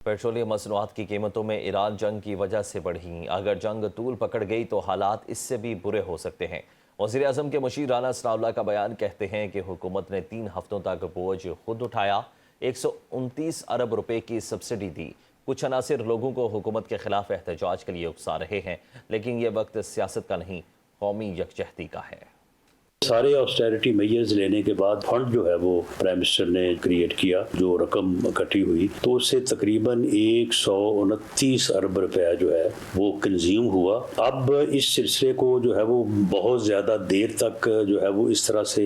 Petroleum मसनूआत की कीमतों में ईरान जंग की वजह से बढ़ी। अगर जंग तूल पकड़ गई तो हालात इससे भी बुरे हो सकते हैं। वज़ीर-ए-आज़म के मुशीर राना सनाउल्लाह का बयान कहते हैं कि हुकूमत ने 3 हफ्तों तक बोझ खुद उठाया, 129 अरब रुपए की सब्सिडी दी। कुछ अनासिर लोगों को हुकूमत के खिलाफ एहतजाज के लिए उकसा रहे हैं, लेकिन ये वक्त सियासत का नहीं, कौमी यकजहती का है। सारे ऑस्टेरिटी मेजर्स लेने के बाद फंड जो है वो प्राइम मिनिस्टर ने क्रिएट किया, जो रकम इकट्ठी हुई तो उससे तकरीबन 129 अरब रुपया जो है वो कंज्यूम हुआ। अब इस सिलसिले को जो है वो बहुत ज़्यादा देर तक जो है वो इस तरह से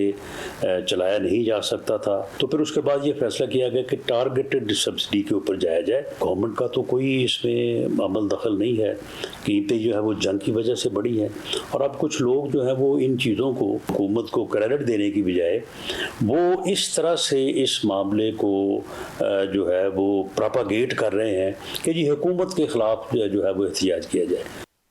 चलाया नहीं जा सकता था, तो फिर उसके बाद ये फैसला किया गया कि टारगेटेड सब्सिडी के ऊपर जाया जाए। गवर्नमेंट का तो कोई इसमें अमल दखल नहीं है, कीमतें जो है वो जंग की वजह से बढ़ी हैं और अब कुछ लोग जो है वो इन चीज़ों को हुकूमत को क्रेडिट देने की बजाय वो इस तरह से इस मामले को जो है वो प्रोपागेट कर रहे हैं कि जी हुकूमत के खिलाफ जो है वो एहतजाज किया जाए।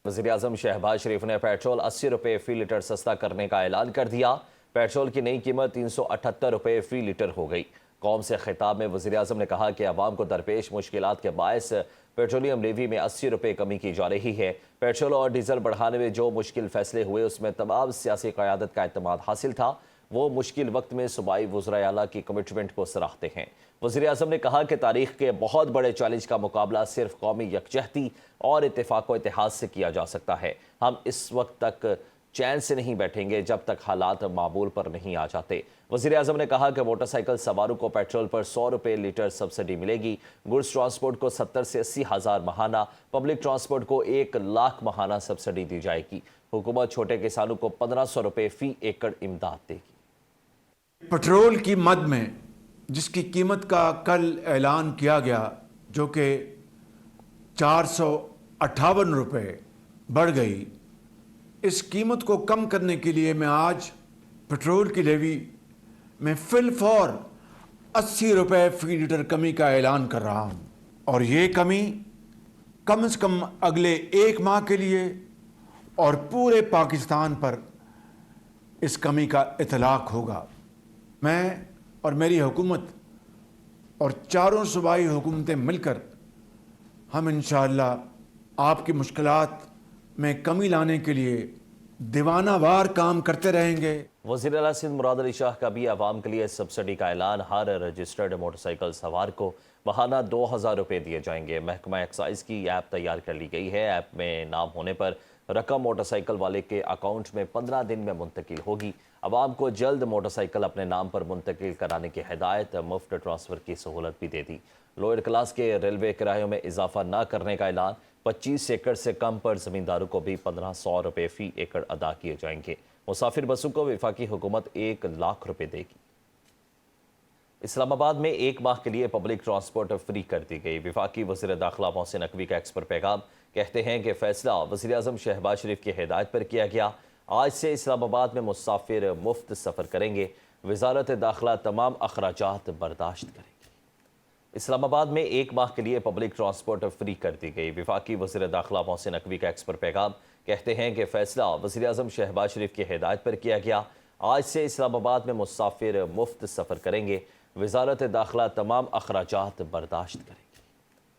वज़ीर-ए-आज़म शहबाज शरीफ ने पेट्रोल 80 रुपये फी लीटर सस्ता करने का ऐलान कर दिया। पेट्रोल की नई कीमत 378 रुपये फी लीटर हो गई। कौम से खिताब में वज़ीर-ए-आज़म ने कहा कि अवाम को दरपेश मुश्किलात के बायस पेट्रोलियम लेवी में 80 रुपये कमी की जा रही है। पेट्रोल और डीजल बढ़ाने में जो मुश्किल फैसले हुए उसमें तमाम सियासी क़यादत का एतमाद हासिल था। वो मुश्किल वक्त में सूबाई वज़राए आला की कमिटमेंट को सराहते हैं। वज़ीर-ए-आज़म ने कहा कि तारीख के बहुत बड़े चैलेंज का मुकाबला सिर्फ कौमी यकजहती और इत्तेफाक व इत्तेहाद से किया जा सकता है। हम इस वक्त तक चैन से नहीं बैठेंगे जब तक हालात मामूल पर नहीं आ जाते। वज़ीर-ए-आज़म ने कहा कि मोटरसाइकिल सवारों को पेट्रोल पर 100 रुपये लीटर सब्सिडी मिलेगी। गुड्स ट्रांसपोर्ट को 70 से 80 हज़ार महाना, पब्लिक ट्रांसपोर्ट को 1 लाख महाना सब्सिडी दी जाएगी। हुकूमत छोटे किसानों को 1500 रुपये फ़ी एकड़ इमदाद देगी। पेट्रोल की मद में जिसकी कीमत का कल ऐलान किया गया, जो कि 458 रुपये बढ़ गई, इस कीमत को कम करने के लिए मैं आज पेट्रोल की लेवी में फिलफौर 80 रुपये फी लीटर कमी का ऐलान कर रहा हूँ और ये कमी कम से कम अगले 1 माह के लिए और पूरे पाकिस्तान पर इस कमी का इतलाक होगा। मैं और मेरी हुकूमत और चारों सूबाई हुकूमतें मिलकर हम इंशाअल्लाह आपकी मुश्किलात में कमी लाने के लिए दीवानावार काम करते रहेंगे। वज़ीर आला सिंध मुराद अली शाह का भी आवाम के लिए सब्सिडी का ऐलान। हर रजिस्टर्ड मोटरसाइकिल सवार को महाना 2000 रुपये दिए जाएंगे। महकमा एक्साइज की ऐप तैयार कर ली गई है। ऐप में नाम होने पर रकम मोटरसाइकिल वाले के अकाउंट में 15 दिन में मुंतकिल होगी। आवाम को जल्द मोटरसाइकिल अपने नाम पर मुंतकिल कराने की हिदायत, मुफ्त ट्रांसफ़र की सहूलत भी दे दी। लोअर क्लास के रेलवे किरायों में इजाफा न करने का ऐलान। 25 एकड़ से कम पर ज़मींदारों को भी 1500 रुपये फ़ी एकड़ अदा किए जाएंगे। मुसाफिर बसों को वफाकी हुकूमत 1 लाख रुपये देगी। इस्लामाबाद में 1 माह के लिए पब्लिक ट्रांसपोर्ट फ्री कर दी गई। वफाकी वज़ीर दाखिला मोहसिन नकवी का एक्स पर पैगाम। कहते हैं कि फ़ैसला वज़ीर-ए-आज़म शहबाज शरीफ की हिदायत पर किया गया। आज से इस्लामाबाद में मुसाफिर मुफ्त सफ़र करेंगे। वज़ारत दाखिला तमाम अखराजात बर्दाश्त करेगी। इस्लामाबाद में 1 माह के लिए पब्लिक ट्रांसपोर्ट फ्री कर दी गई। वफाकी वज़ीर दाखिला मोहसिन नकवी का एक्स पर पैगाम। कहते हैं कि फ़ैसला वज़ीर-ए-आज़म शहबाज शरीफ की हिदायत पर किया गया। आज से इस्लामाबाद में मुसाफिर मुफ्त सफ़र करेंगे। वज़ारत दाखिला तमाम अखराजात बर्दाश्त करेगी।